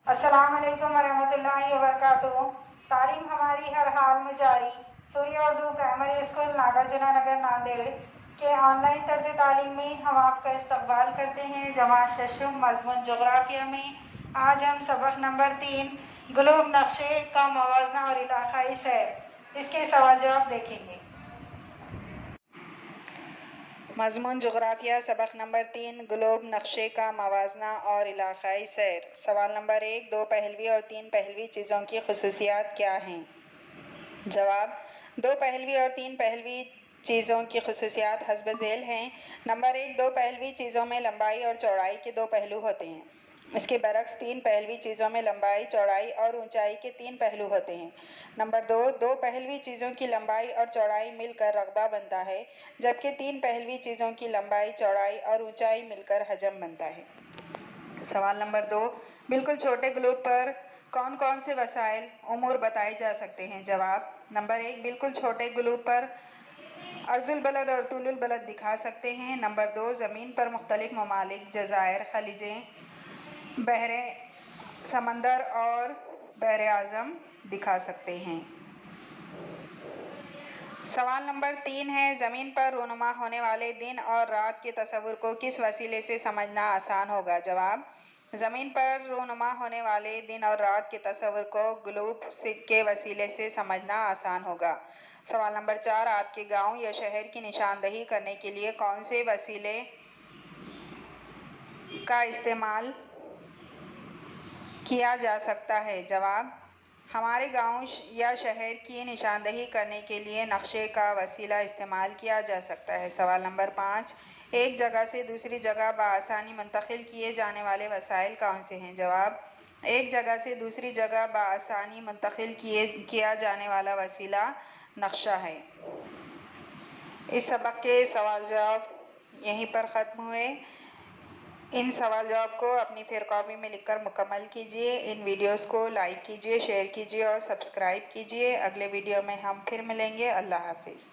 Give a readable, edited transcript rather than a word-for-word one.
अस्सलाम वालेकुम वरहमतुल्लाहि वबरकातुहू। तालीम हमारी हर हाल में जारी। सूर्य उर्दू प्राइमरी स्कूल नागार्जुना नगर नांदेड़ के ऑनलाइन तर्ज तालीम में हम आपका इस्तकबाल करते हैं। जमात शशम मज़मून जोग्राफिया में आज हम सबक नंबर 3 ग्लोब नक्शे का मवाजना और इलाकाई सैर, इसके सवाल जवाब देखेंगे। मज़मून जोग्राफिया सबक नंबर 3 ग्लोब नक्शे का मवाजना और इलाकाई सैर। सवाल नंबर 1, 2 पहलवी और 3 पहलवी चीज़ों की खुसूसियात क्या हैं? जवाब, 2 पहलवी और 3 पहलवी चीज़ों की खुसूसियात हस्ब ज़ैल हैं। नंबर 1, 2 पहलवी चीज़ों में लंबाई और चौड़ाई के 2 पहलू होते हैं। इसके बरक्स 3 पहलवी चीज़ों में लंबाई, चौड़ाई और ऊंचाई के 3 पहलू होते हैं। नंबर 2, 2 पहलवी चीज़ों की लंबाई और चौड़ाई मिलकर रकबा बनता है, जबकि 3 पहलवी चीज़ों की लंबाई, चौड़ाई और ऊंचाई मिलकर हजम बनता है। सवाल नंबर 2, बिल्कुल छोटे ग्लोब पर कौन कौन से वसाइल उमूर बताए जा सकते हैं? जवाब, नंबर 1, बिल्कुल छोटे ग्लोब पर अर्जुल बलद और तुलुल बलद दिखा सकते हैं। नंबर 2, ज़मीन पर मुख्तलिफ ममालिक, जज़ायर, खलीजें, बहरे समंदर और बहरे आज़म दिखा सकते हैं। सवाल नंबर 3 है, ज़मीन पर रूनुमा होने वाले दिन और रात के तस्वुर को किस वसीले से समझना आसान होगा? जवाब, ज़मीन पर रूनुमा होने वाले दिन और रात के तस्वुर को ग्लोब के वसीले से समझना आसान होगा। सवाल नंबर 4, आपके गांव या शहर की निशानदही करने के लिए कौन से वसीले का इस्तेमाल किया जा सकता है? जवाब, हमारे गांव या शहर की निशानदही करने के लिए नक्शे का वसीला इस्तेमाल किया जा सकता है। सवाल नंबर 5, एक जगह से दूसरी जगह बआसानी मुंतकिल किए जाने वाले वसाइल कौन से हैं? जवाब, एक जगह से दूसरी जगह बआसानी मुंतकिल किया जाने वाला वसीला नक्शा है। इस सबक के सवाल जवाब यहीं पर ख़त्म हुए। इन सवाल जवाब को अपनी फेर कॉपी में लिखकर मुकम्मल कीजिए। इन वीडियोस को लाइक कीजिए, शेयर कीजिए और सब्सक्राइब कीजिए। अगले वीडियो में हम फिर मिलेंगे। अल्लाह हाफिज़।